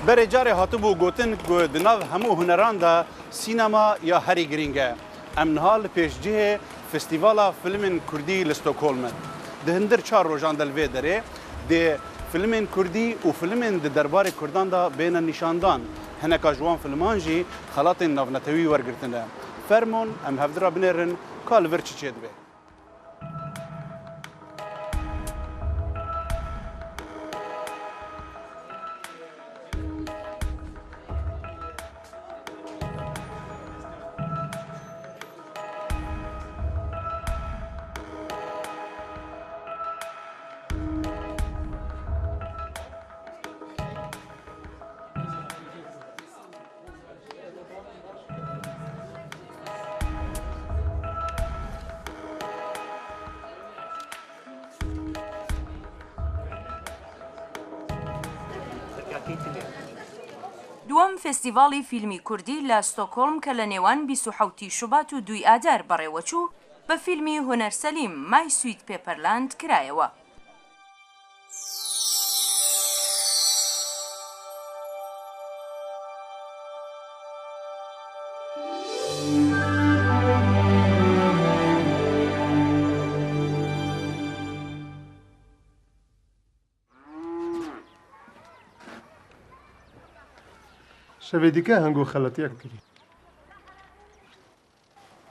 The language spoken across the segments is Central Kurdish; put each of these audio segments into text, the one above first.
برê carê hatibû gotin ku di nav hemû huneran de sînema ya herî girîng e. Em niha li pêşcihê Festîvala Filmên Kurdî li Stockholmê. Di hindir 4 rojan de li vê derê dê filmên Kurdî û filmên di derbarê Kurdan da bêne nîşandan. Hineka ji wan filman jî xelatên navnetewî wergirtine. Fermon em hevdira binêrin ka li vir çi çê dibe. دووەم فێستیڤاڵی فیلمی کوردی لە ستۆکۆڵم کە لە نێوان 27 شوبات و 2 ئادار بەڕێوەچوو بە فیلمی هونەر سەلیم مای سویت پێپەرلاند کرایەوە. شەوێ دیکە هەنگۆ خەڵەتیەک کردی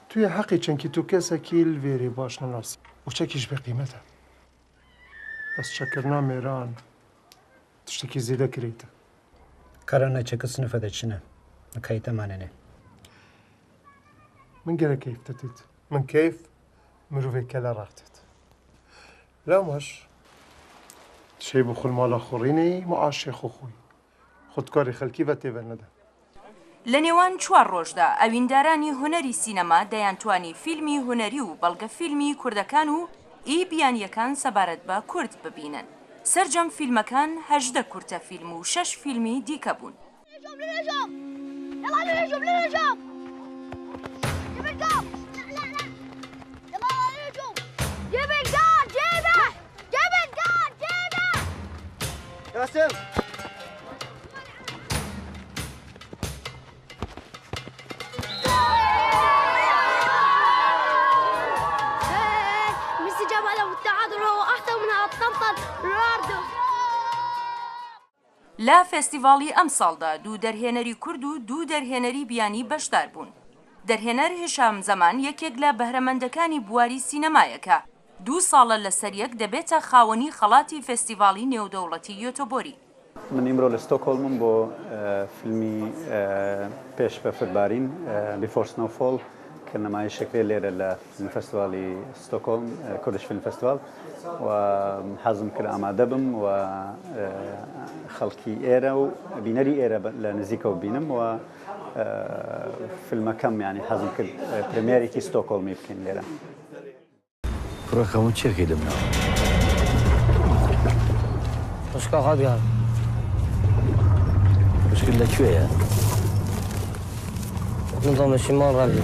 توی حەقی چەنکی تو کەسێکی لێرێ باش نەناسی و چەکیش بە قیمەتە دەست چەکردنا مێران تشتێکی زێدە کریتە کارانە چەکە سنفە دەچنە مەکایتەمانێنێ من گەرە کەیف دەتیت من کەیف مرۆڤێکە لە ڕاتێت لەمەش شەی بۆ خولماڵە خوڕینەی معاشێ خۆخۆی خودکاری خەلکی بە تێبەر نەدا. لە نێوان 4 ڕۆژدا ئەویندارانی هونەری سینەما دەیانتوانی فیلمی هونەری و بەڵگە فیلمی کوردەکان و ئیبیانیەکان سەبارەت بە کورد ببینن. سەرجەم فیلمەکان 18 کورتە فیلم و 6 فیلمی دیکە بوون. لە فێستیڤاڵی ئەم ساڵدا 2 دەرهێنەری کورد و 2 دەرهێنەری بیانی بەشدار بوون. دەرهێنەر هێشام زەمان یەکێک لە بەهرەمەندەکانی بواری سینەمایەکە 2 ساڵە لەسەریەک دەبێتە خاوەنی خەڵاتی فێستیڤاڵی نێودەوڵەتی یۆتۆبۆری. من ئیمڕۆ لە ستۆکۆڵمم بۆ فیلمی پێش بە فربارین بیفۆر سنۆفۆڵ کە نمایشێکرێ لێرە لە فیلم فەستیڤاڵی ستۆکۆڵم کوردش فیلم فەستیڤاڵ و حەزم کرد ئامادە بم و خەڵکی ئێرە و بینەری ئێرە لە نزیکەوە بینم و فیلمەکەم یعنی حەزم کرد پرێمیەرێکی ستۆکۆڵمی بکەین لێرە. کوڕەکەمون چێکی لەمنەوە خوشکە قەدیان خوشکت لەکوێیە؟ نظام شمال ڕەبی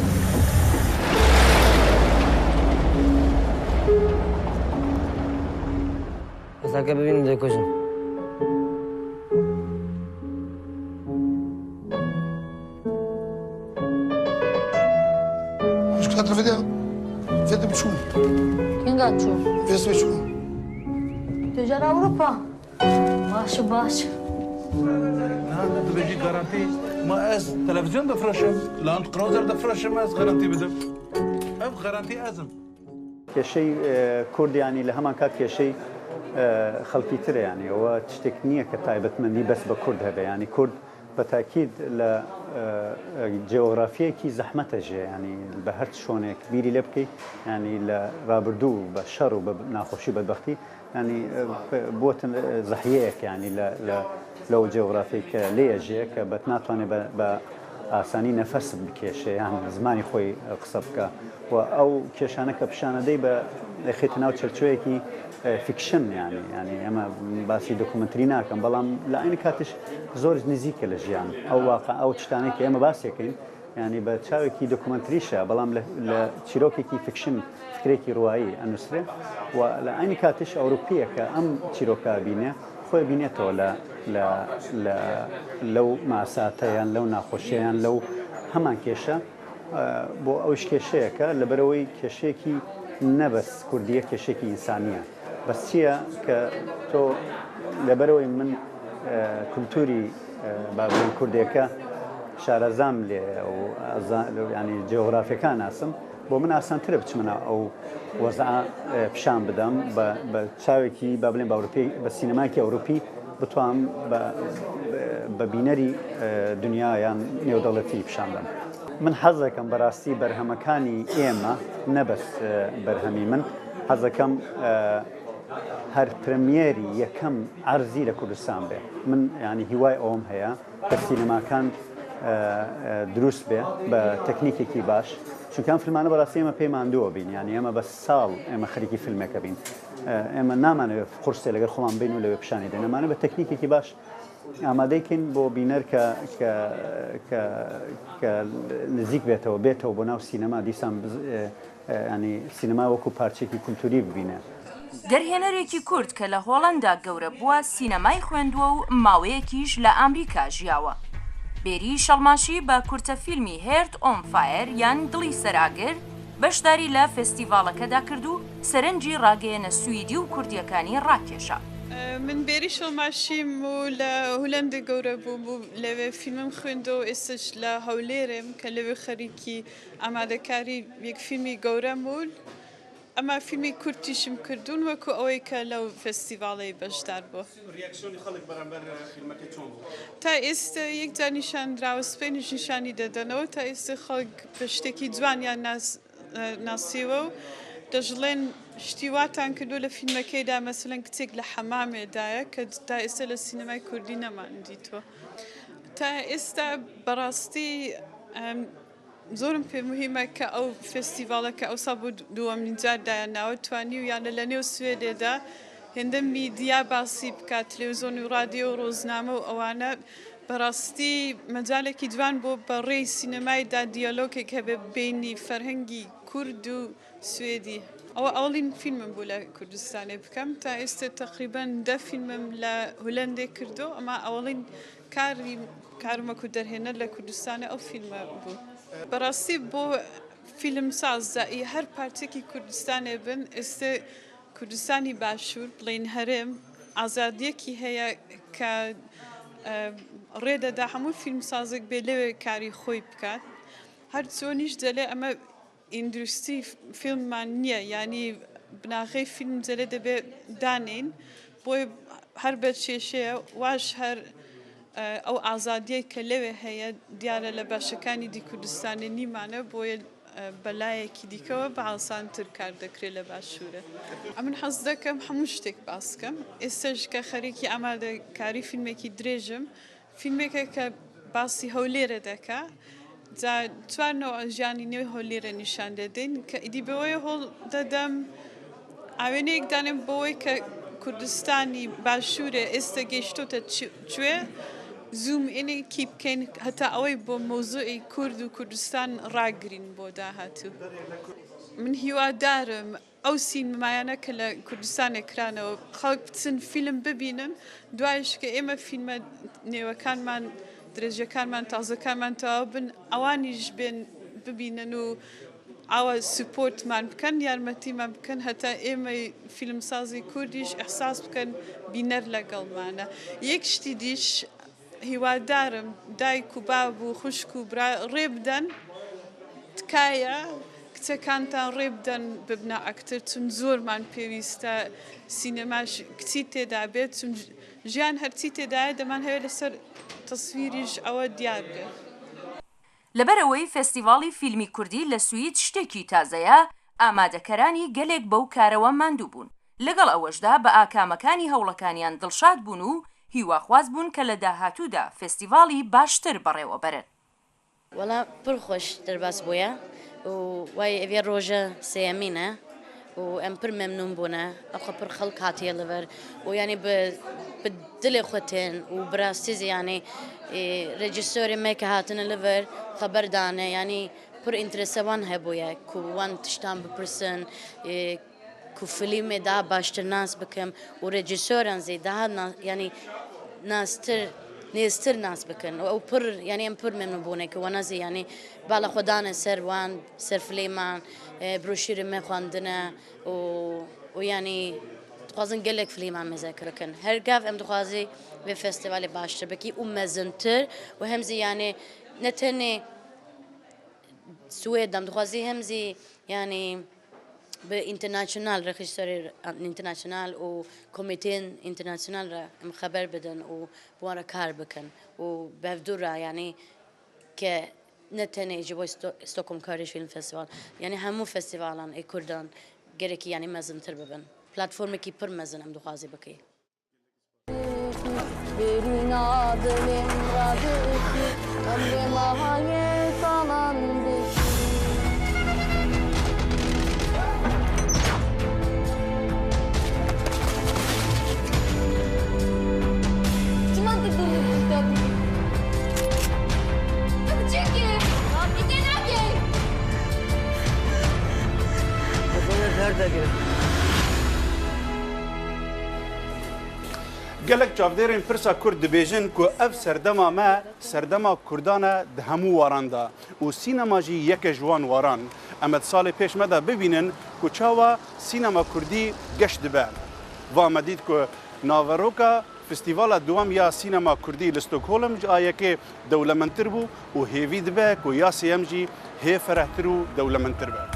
ئەساکە ببینم دەیکوژن خوشکات ڕەفێدە فێدە بچوون کێنگات چوون فێس بچوون تجار ئەوروپا باش باش دبێژی گارانتی ما ئەس تەلەڤیزیۆن دەفرۆشم لاند قرۆزەر دەفرۆشم ئەس گارانتی بدەم ئەم گارانتی ئەزم کێشەی کوردیانی لە هەمان کات کێشەی خەڵکی ترە یعنی ئەوە شتێک نییە کە تایبەتمەندی بەس بە کورد هەبێ ینی کورد بە تاکید لە جێۆغرافیەکی زەحمەتەژێ ینی بە هەر شۆنێک بیری لێ بکەیت ینی لە ڕابردوو بە شەڕ و بە ناخۆشی بەدبەختی ینی بۆتن زەحیەیەک ینی لەو جێۆغرافی کە لێژێ کە بەت ناتوانێت بە ئاسانی نەفەس بکێشێ یان زمانی خۆی قسە بکە و ئەو کێشانە کە پیشانەدەی بە خێتە ناو چەرچۆیەکی فیکشن ینی ئەمە باسی دۆکومنتری ناکەم بەڵام لە عینی کاتش زۆر نزیکە لە ژیان ئەو واقع ئەو شتانێکی ئێمە باسیەکەین ینی بە چاوێکی دۆکومنتریشە بەڵام لە چیرۆکێکی فیکشن فکرێکی ڕوایی ئەنووسرێ و لە عینی کاتش ئەوروپیە کە ئەم چیرۆکە بینێ خۆی بینێتەوە لەو ماساتەیان لەو ناخۆشییان لەو هەمان کێشە بۆ ئەوش کێشەیەکە لەبەرەوەی کێشێکی نەبەس کوردیە کێشێکی ئینسانیە بەس چییە کە تۆ لەبەرەوەی من کولتوری بابلین کوردێکە شارەزام لێ ینی جێۆغرافیەکان ناسم بۆ من ئاسانترە بچمنە ئەو وەزع پیشان بدەم بە چاوێکی با بڵێن بە سینەماکی ئەوروپی بتوانم بە بینەری دنیایان نێودەوڵەتی پیشان بدەم. من حەز دەکەم بەڕاستی بەرهەمەکانی ئێمە نەبەس بەرهەمی من حەز دەکەم هەر پرەمیێری یەکەم عەرزی لە کوردستان بێ. من ینی هیوای ئەوم هەیە کە سینەماکان دروست بێ بە تەکنیکێکی باش چونکە فیلمانە بەڕاستی ئێمە پێی ماندووە بین ینی ئێمە بە ساڵ ئێمە خەریکی فیلمێکە بین ئێمە نامانەوێت قورسێ لەگەر خۆمان بین و لەوێ پیشانی دێن ئەمانە بە تەکنیکێکی باش ئامادەیکەین بۆ بینەر کە نزیک بێتەوە بۆ ناو سینەما دیسان ینی سینەما وەکو پارچێکی کولتوری ببینێ. دەرهێنەرێکی کورد کە لە هۆڵەندا گەورە بووە سینەمای خوێندووە و ماوەیەکیش لە ئەمریکا ژیاوە. بێری شەڵماشی بە کورتە فیلمی هێرت ئۆن فایر یان دڵی سەراگر بەشداری لە فێستیڤاڵەکەدا کرد و سەرنجی ڕاگەیەنە سویدی و کوردیەکانی ڕاکێشا. من بێری شەڵماشیم و لە هۆلەندە گەورە بوو لەوێ فیلمم خوێندەوە ئێستش لە هەولێرم کە لەوێ خەریکی ئامادەکاری یەک فیلمی گەورەم بوو. ئەمە فیلمی کورتیشم کردوون وەکو ئەوەی کە لەو فستیڤاڵی بەشدار بوو. تا ئێستا یەکجار نیشاندراوە سپێنش نیشانی دەدەنەوە تا ئێستا خەڵک بە شتێکی جوانیان ناسیوە و دەژڵێن شتیواتان کردو لە فیلمەکەیدا مەسەلەن کچێک لە حەمامێدایە کە تا ئێستا لە سینەمای کوردی نەماندیتوە. تا ئێستا بەڕاستی زۆرم پێ مهمە کە ئەو فستیڤاڵە کە ئەوسا بوو دووەمین جاردایە ناوە توانی و یانە لە نێو سوێدێدا هێندە میدیا باسی بکات تلێڤیزۆن و رادیۆ و ڕۆژنامە و ئەوانە بەڕاستی مەجالێکی جوان بۆ بەڕێی سینەمایدا دیالۆگێک هەبێ بینی فەرهەنگی کورد و سوێدی. ئەوە ئەوڵین فیلمم بوو لە کوردستانێ بکەم تا ئێستا تقریبان 10 فیلمم لە هۆلەندێ کردو ئەمە ئەوڵین کارمەکو دەرهێنە لە کوردستانە ئەو فیلمە بوو. بەڕاستی بۆ فیلم سازایی هەر پارچێکی کوردستانێ بن ئێستا کوردستانی باشوور بڵین هەرێم ئازادیەکی هەیە کە ڕێدەدا هەموو فیلم سازێک بێ لەوێ کاری خۆی بکات. هەر چۆنیش دەلێ ئەمە ئیندروستی فیلممان نییە ینی بناغی فیلم جەلێ دەبێ دانین بۆی هەر بە کێشەیە واش هەر ئەو ئازادیە کە لەوێ هەیە دیارە لە باشەکانی دی کوردستانی نیمانە بۆیە بەلایەکی دیکەوە بە ئاسانتر کار دەکرێت لە باشوورە. ئەمن حەز دەکەم هەموو شتێک باسکەم ئێستاش کە خەریکی ئامادەکاری فیلمێکی درێژم فیلمێکە کە باسی هەولێرە دەکا جا چوارنەوە ژیانی نوێ هەولێرە نیشان دەدەین کە ئیدی بەوەی هۆڵ دەدەم ئاوێنەیەک دانێم بەوەی کە کوردستانی باشوورە ئێستا گەیشتۆتە کوێ زوم ئینێکی بکەین هەتا ئەوەی بۆ مۆزوعی کورد و کوردستان ڕاگرین بۆ داهاتوو. من هیوادارم ئەو سینمایانە کە لە کوردستانێ کرانەوە خەڵک بچن فیلم ببینن دوایش کە ئێمە فیلمە نێوەکانمان درێژەکانمان تازەکانمان تەواو بن ئەوانیش بێن ببینن و ئاوە سوپۆرتمان بکەن یارمەتیمان بکەن هەتا ئێمە فیلمسازی کوردیش ئەحساس بکەن بینەر لەگەڵمانە. یەک شتی دیش هیوادارم دایک و باب و خوشک و برا ڕێ بدەن تکایە کچەکانتان ڕێ بدەن ببنە ئەکتەر چون زۆرمان پێویستە سینەماش کچی تێدا بێت چون ژیان هەرچی تێدایە دەمان هەیە لەسەر تەسویریش ئەوە دیار بێت. لەبەرەوەی فێستیڤاڵی فیلمی کوردی لە سوید شتێکی تازەیە ئامادەکەرانی گەلێک بەو کارەوە ماندوو بوون لەگەڵ ئەوەشدا بە ئاکامەکانی هەوڵەکانیان دڵشاد بوون و هیواخواز بوون کە لە داهاتوودا فێستیڤاڵی باشتر بەڕێوە بەرن. وەڵا پڕ خۆش دەرباس بووە و وای ئەوێ ڕۆژە سێەمینە و ئەم پڕ مەمنون بوونە ئەخە پڕ خەڵک هاتیە لەبەر و ینی بە دڵێ خۆتێن و بڕاستیزی ینی ڕێجیسۆری مێکە هاتنە لەبەر خەبەردانە ینی پڕ ئینترسەوان هەبووە کووان تشتان بپرسن کو فیلمێدا باشتر ناس بکەم و ڕێجیسۆران زێدا ینی ناستر نێزتر ناس بکەن ئەو پڕ ینی ئەم پڕ مێمە بوونێکە وە نەزی ینی باڵە خۆدانە سەروان سەرفلەیمان برۆشیرمە خواندنە و ینی دخوازن gelek فلیمان مێزەکەکەن هەرگاف ئەم دخوازی بێ فستیڤالی باشتر بکی و مەزنتر و هەمزی یانێ نەتەنێ سوێد دەم دخوازی هەمزی ینی به اینترناسیونال رخیستاری اینترناسیونال و کمیته اینترناسیونال را ام خبر بدن و بواره کار بکن و بفدور را یعنی که نتنه جوای استوکم کاریش فیلم فستیوال یعنی همو فستیوالان ای کردان گرکی یعنی مزن تر ببن پلتفرمی کی پر مزن ام دخوازی بکی برین آدلم را بکی امر ماهای سالان بکی gelek çavdêrên pirsa Kurd dibêjin ku ev serdema me serdema Kurdan e di hemû waran da û sînema jî yeke ji wan waran em ê salê pêş me de bibînin ku çawa sînema Kurdî geş dibe. Va me dît ku naveroka Festîvala duwam ya sînema Kurdî li Stockholm ji ayekê dewlementir bû û hêvî dibe ku yasê em jî hê ferehtir û dewlementir be.